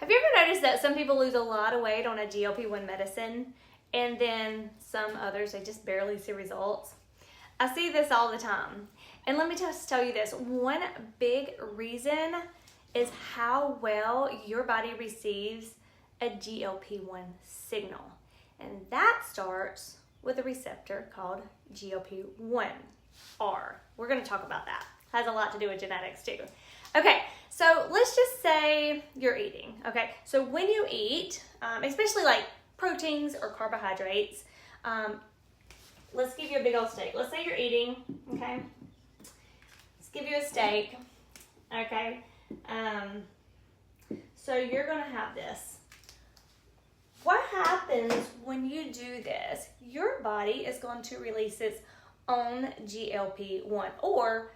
Have you ever noticed that some people lose a lot of weight on a GLP-1 medicine and then some others, they just barely see results? I see this all the time. And let me just tell you this, one big reason is how well your body receives a GLP-1 signal. And that starts with a receptor called GLP-1R. We're going to talk about that. Has a lot to do with genetics too. Okay, so let's just say you're eating. Okay, so when you eat, especially like proteins or carbohydrates, let's give you a big old steak. Let's say you're eating, okay? Let's give you a steak, okay? So you're going to have this. What happens when you do this? Your body is going to release its own GLP-1 or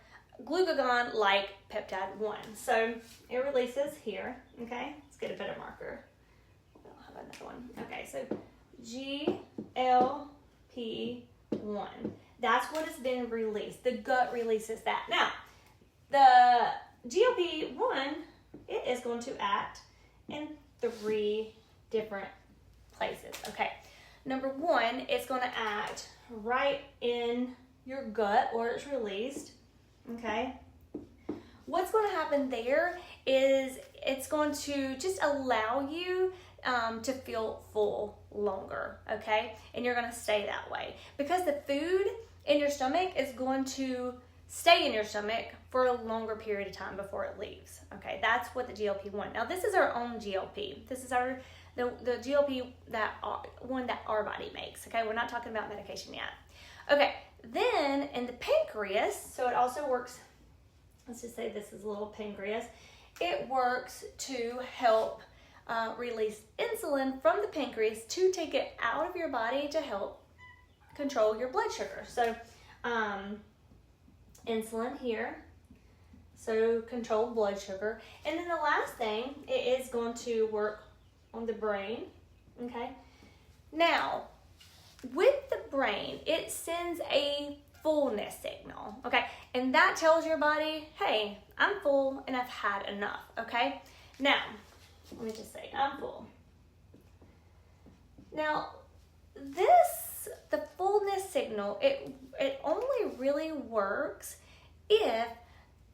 glucagon-like peptide 1. So it releases here, okay? Let's get a better marker. I don't have another one. Okay, so GLP-1. That's what has been released. The gut releases that. Now, the GLP-1, it is going to act in 3 different places. Okay, number 1, it's going to act right in your gut where it's released. Okay, what's going to happen there is it's going to just allow you to feel full longer, okay? And you're going to stay that way because the food in your stomach is going to stay in your stomach for a longer period of time before it leaves, okay? That's what the GLP-1. Now, this is our own GLP. This is the GLP one that our body makes, okay? We're not talking about medication yet. Okay, then in the pancreas, so it also works, let's just say this is a little pancreas, it works to help release insulin from the pancreas to take it out of your body to help control your blood sugar. So insulin here, so control blood sugar. And then the last thing, it is going to work on the brain, okay? Now, with the brain, it sends a fullness signal, okay? And that tells your body, hey, I'm full and I've had enough, okay? Now, let me just say, I'm full. Now, the fullness signal, it only really works if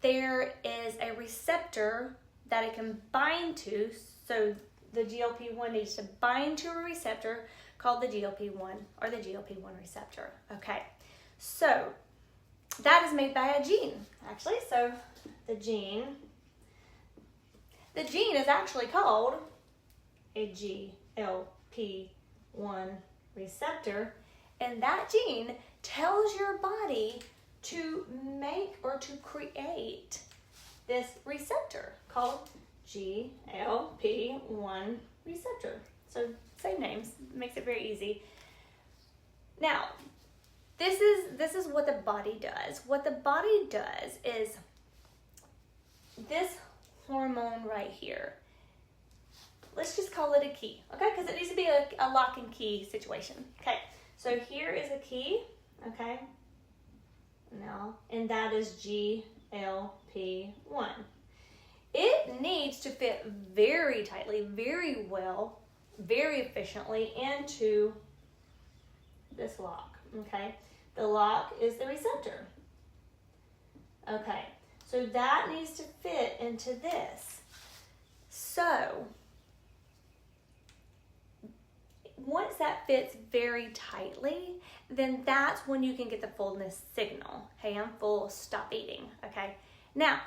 there is a receptor that it can bind to. So the GLP-1 needs to bind to a receptor called the GLP-1 or the GLP-1 receptor. Okay, so that is made by a gene, actually. So the gene is actually called a GLP-1 receptor, and that gene tells your body to make or to create this receptor called GLP-1 receptor. So same names, makes it very easy. Now, this is what the body does. What the body does is this hormone right here. Let's just call it a key, okay? Because it needs to be a lock and key situation. Okay, so here is a key, okay? Now, and that is GLP-1. It needs to fit very tightly, very well, very efficiently into this lock, okay? The lock is the receptor. Okay, so that needs to fit into this. So, once that fits very tightly, then that's when you can get the fullness signal. Hey, I'm full, stop eating, okay? Now,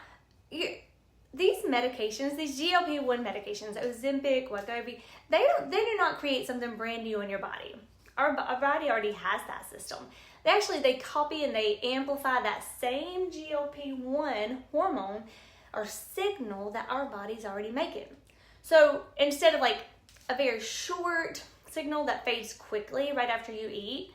these medications, these GLP-1 medications, Ozempic, Wegovy, they do not create something brand new in your body. Our body already has that system. They copy and they amplify that same GLP-1 hormone or signal that our body's already making. So instead of like a very short signal that fades quickly right after you eat,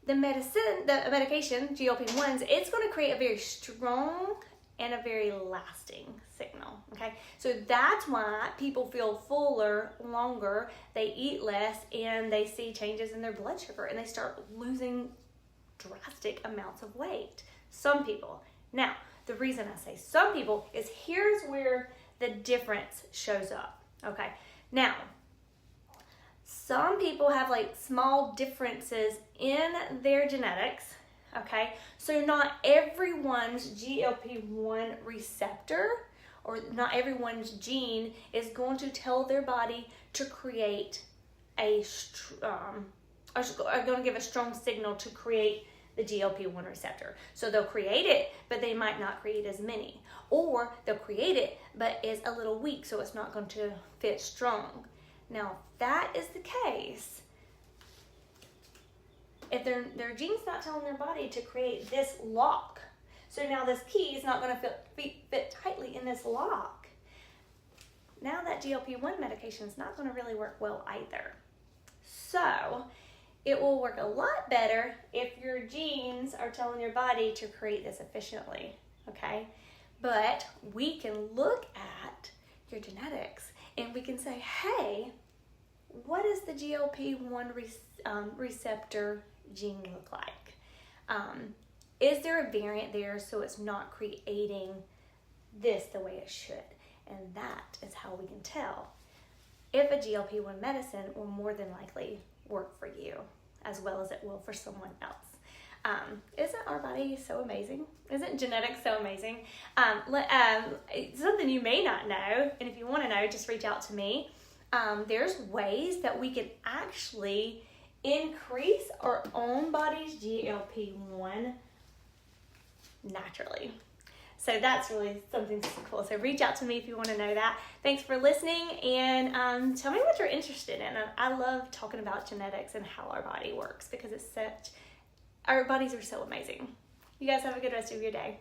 the medication, GLP-1s, it's going to create a very strong and a very lasting signal, okay? So that's why people feel fuller longer, they eat less, and they see changes in their blood sugar, and they start losing drastic amounts of weight. Some people. Now, the reason I say some people is here's where the difference shows up. Okay, now, some people have like small differences in their genetics, okay? So not everyone's GLP-1 receptor or not everyone's gene is going to tell their body to create are going to give a strong signal to create the GLP-1 receptor. So they'll create it, but they might not create as many. Or they'll create it, but it's a little weak, so it's not going to fit strong. Now, if that is the case, if their gene's not telling their body to create this lock, so now this key is not going to fit tightly in this lock, now that GLP-1 medication is not going to really work well either. So it will work a lot better if your genes are telling your body to create this efficiently, okay? But we can look at your genetics and we can say, hey, what does the GLP-1 receptor gene look like? Is there a variant there so it's not creating this the way it should? And that is how we can tell if a GLP-1 medicine will more than likely work for you as well as it will for someone else. Isn't our body so amazing? Isn't genetics so amazing? Something you may not know, and if you want to know, just reach out to me. There's ways that we can actually increase our own body's GLP-1 naturally. So that's really something cool. So reach out to me if you want to know that. Thanks for listening, and tell me what you're interested in. I love talking about genetics and how our body works because our bodies are so amazing. You guys have a good rest of your day.